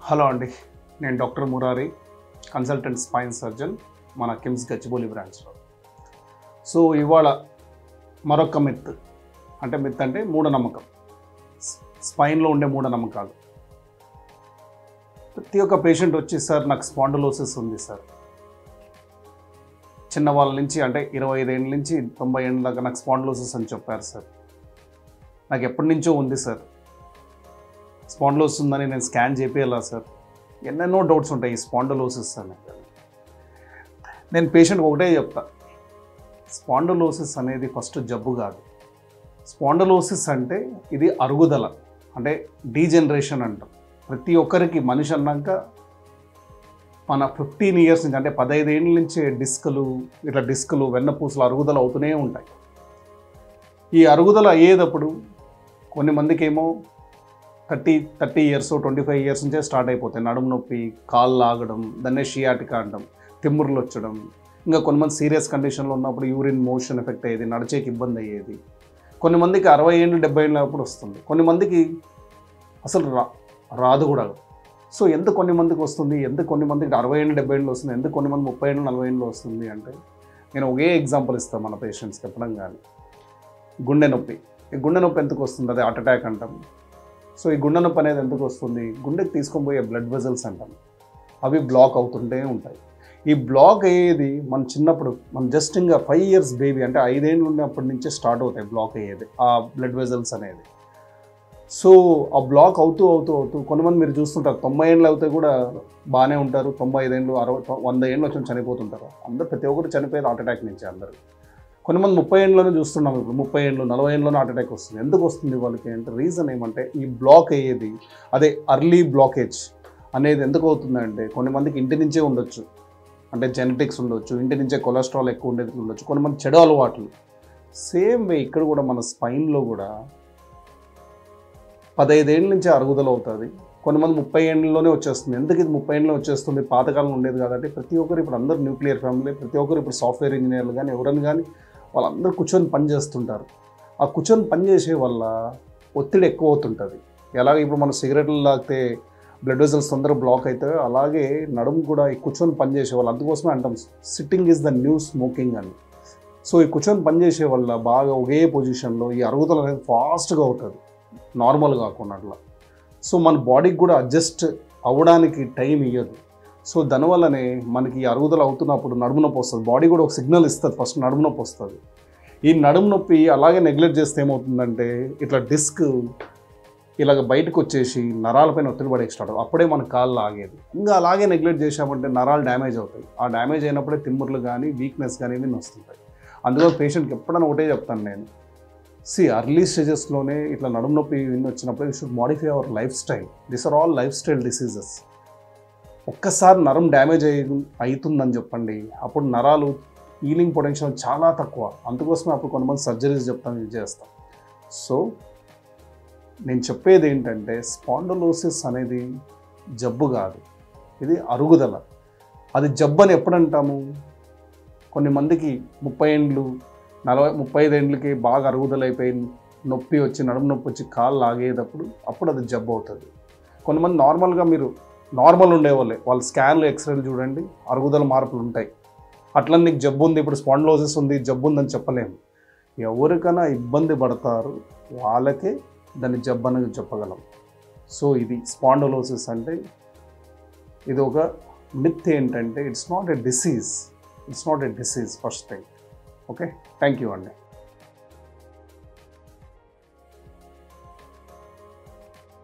Hello అండి, నేను doctor Murari, consultant spine surgeon, మన కిమ్స్ గచ్చిబౌలి బ్రాంచ్లో. సో ఇవాళ మరొక మిత్ అంటే మూఢనమ్మకం, స్పైన్లో ఉండే మూఢనమ్మకాలు. ప్రతి ఒక్క పేషెంట్ వచ్చి, సార్ నాకు స్పాండిలోసిస్ ఉంది సార్, చిన్నవాళ్ళ నుంచి అంటే 25 ఏళ్ళ నుంచి 90 ఏళ్ళ దాకా నాకు స్పాండిలోసిస్ అని చెప్పారు సార్. నాకు ఎప్పటి నుంచో ఉంది సార్, స్పాండిలోసిస్ ఉందని నేను స్కాన్ చేపియాలా సార్. ఎన్నెన్నో డౌట్స్ ఉంటాయి ఈ స్పాండిలోసిస్ అనేది. నేను పేషెంట్కి ఒకటే చెప్తా, స్పాండిలోసిస్ అనేది ఫస్ట్ జబ్బు కాదు. స్పాండిలోసిస్ అంటే ఇది అరుగుదల, అంటే డీజనరేషన్ అంటాం. ప్రతి ఒక్కరికి మనిషి అన్నాక మన 15 ఇయర్స్ నుంచి అంటే 15 ఏళ్ళ నుంచి డిస్కులు వెన్నపూసలు అరుగుదల అవుతూనే ఉంటాయి. ఈ అరుగుదల అయ్యేటప్పుడు కొన్ని మందికి ఏమో 30 ఇయర్స్ 25 ఇయర్స్ నుంచే స్టార్ట్ అయిపోతాయి. నడుము నొప్పి, కాళ్ళు లాగడం, దాన్నే షియాటికా అంటాం, తిమ్ముర్లు వచ్చడం. ఇంకా కొంతమంది సీరియస్ కండిషన్లో ఉన్నప్పుడు యూరిన్ మోషన్ ఎఫెక్ట్ అయ్యేది, నడిచేకి ఇబ్బంది అయ్యేది. కొన్ని మందికి 60 ఏళ్ళు 70 ఏళ్ళ అప్పుడు వస్తుంది, కొన్ని మందికి అసలు రాదు కూడా. సో ఎందుకు కొన్ని మందికి వస్తుంది, ఎందుకు కొన్ని మందికి 60 ఏళ్ళు 70 ఏళ్ళు వస్తుంది, ఎందుకు కొన్ని మంది 30 ఏళ్ళు 40 ఏళ్ళు వస్తుంది అంటే, నేను ఒకే ఎగ్జాంపుల్ ఇస్తాను మన పేషెంట్స్కి చెప్పడం. కానీ గుండె నొప్పి, ఈ గుండె నొప్పి ఎందుకు వస్తుంది, అదే హార్ట్ అటాక్ అంటాం. సో ఈ గుండె నొప్పి అనేది ఎందుకు వస్తుంది, గుండెకి తీసుకొని పోయే బ్లడ్ వెజల్స్ అంటాం, అవి బ్లాక్ అవుతుంటే ఉంటాయి. ఈ బ్లాక్ అయ్యేది మన చిన్నప్పుడు, మన జస్ట్ ఇంకా 5 ఇయర్స్ బేబీ అంటే 5 ఏళ్ళు ఉన్నప్పటి నుంచే స్టార్ట్ అవుతాయి బ్లాక్ అయ్యేది ఆ బ్లడ్ వెజల్స్ అనేది. సో ఆ బ్లాక్ అవుతూ కొంతమంది మీరు చూస్తుంటారు 90 ఏళ్ళు అవుతే కూడా బాగానే ఉంటారు, 95 ఏళ్ళు 60 100 ఏళ్ళు వచ్చి చనిపోతుంటారు. అందరూ ప్రతి ఒక్కరు చనిపోయేది హార్ట్ అటాక్ నుంచి. అందరూ కొంతమంది 30 ఏళ్ళలోనే చూస్తున్నాం, ఇప్పుడు 30 ఏళ్ళు 40 ఏళ్ళలోనే హార్ట్ అటాక్ వస్తుంది. ఎందుకు వస్తుంది వాళ్ళకి అంటే, రీజన్ ఏమంటే ఈ బ్లాక్ అయ్యేది, అదే అర్లీ బ్లాకేజ్ అనేది ఎందుకు అవుతుందంటే, కొంతమందికి ఇంటి నుంచే ఉండొచ్చు, అంటే జెనెటిక్స్ ఉండొచ్చు, ఇంటి నుంచే కొలెస్ట్రాల్ ఎక్కువ ఉండేది ఉండొచ్చు, కొంతమంది చెడు అలవాట్లు. సేమ్ వే ఇక్కడ కూడా మన స్పైన్లో కూడా 15 ఏళ్ళ నుంచి అరుగుదల అవుతుంది. కొంతమంది 30 ఏళ్ళలోనే వచ్చేస్తుంది. ఎందుకు ఇది 30 ఏళ్ళలో వచ్చేస్తుంది, పాతకాలం ఉండేది కాబట్టి ప్రతి ఒక్కరు ఇప్పుడు అందరూ న్యూక్లియర్ ఫ్యామిలీ, ప్రతి ఒక్కరు ఇప్పుడు సాఫ్ట్వేర్ ఇంజనీర్లు కానీ ఎవరైనా కానీ వాళ్ళందరూ కూర్చొని పని చేస్తుంటారు. ఆ కూర్చొని పని చేసే వల్ల ఒత్తిడి ఎక్కువ అవుతుంటుంది. ఎలాగ ఇప్పుడు మనం సిగరెట్లు తాగితే బ్లడ్ వెజల్స్ తొందరగా బ్లాక్ అవుతాయో, అలాగే నడుము కూడా ఈ కూర్చొని పని చేసే వాళ్ళు, అందుకోసమే అంటాం sitting is the new smoking అని. సో ఈ కూర్చొని పని చేసే వల్ల బాగా ఒకే పొజిషన్లో ఈ అరుగుదల అనేది ఫాస్ట్గా అవుతుంది, నార్మల్ కాకుండా అట్లా. సో మన బాడీకి కూడా అడ్జస్ట్ అవ్వడానికి టైం ఇవ్వదు. సో దానివల్లనే మనకి అరుగుదల అవుతున్నప్పుడు నడుము నొప్పి వస్తుంది. బాడీ కూడా ఒక సిగ్నల్ ఇస్తుంది, ఫస్ట్ నడుము నొప్పి వస్తుంది. ఈ నడుము నొప్పి అలాగే నెగ్లెక్ట్ చేస్తే ఏమవుతుందంటే, ఇట్లా డిస్క్ ఇలాగ బయటకు వచ్చేసి నరాలపైన ఒత్తిడి పడే స్టార్ట్ అవుతుంది. అప్పుడే మన కాళ్ళు ఆగేది. ఇంకా అలాగే నెగ్లెక్ట్ చేసామంటే నరాలు డ్యామేజ్ అవుతాయి. ఆ డ్యామేజ్ అయినప్పుడే తిమ్ముర్లు కానీ వీక్నెస్ కానీ ఇవన్నీ వస్తుంటాయి. అందులో పేషెంట్కి ఎప్పుడైనా ఒకటే చెప్తాను నేను, అర్లీ స్టేజెస్లోనే ఇట్లా నడుము నొప్పి ఇవన్నీ వచ్చినప్పుడు you should modify our lifestyle. These are all lifestyle diseases. ఒక్కసారి నరం డ్యామేజ్ అవుతుందని చెప్పండి, అప్పుడు నరాలు హీలింగ్ పొటెన్షియల్ చాలా తక్కువ. అందుకోసమే అప్పుడు కొంతమంది సర్జరీస్ చెప్తాను, ఇది చేస్తాం. సో నేను చెప్పేది ఏంటంటే, స్పాండిలోసిస్ అనేది జబ్బు కాదు, ఇది అరుగుదల. అది జబ్బు అని ఎప్పుడు అంటాము, కొన్ని మందికి 30 ఏళ్ళు 35 ఏళ్ళకి బాగా అరుగుదల అయిపోయి నొప్పి వచ్చి నడుము నొప్పి వచ్చి కాళ్ళు లాగేటప్పుడు అప్పుడు అది జబ్బు అవుతుంది. కొంతమంది నార్మల్గా మీరు నార్మల్ ఉండేవాళ్ళే, వాళ్ళ స్కాన్లు ఎక్స్రేలు చూడండి, అరుగుదల మార్పులు ఉంటాయి. అట్లా నీకు జబ్బు ఉంది, ఇప్పుడు స్పాండిలోసిస్ ఉంది, జబ్బు ఉందని చెప్పలేము. ఎవరికైనా ఇబ్బంది పడతారు వాళ్ళకే దాన్ని జబ్బు అనేది చెప్పగలం. సో ఇది స్పాండిలోసిస్ అంటే, ఇది ఒక మిత్. ఏంటంటే it's not a disease first thing. Okay, thank you అండి.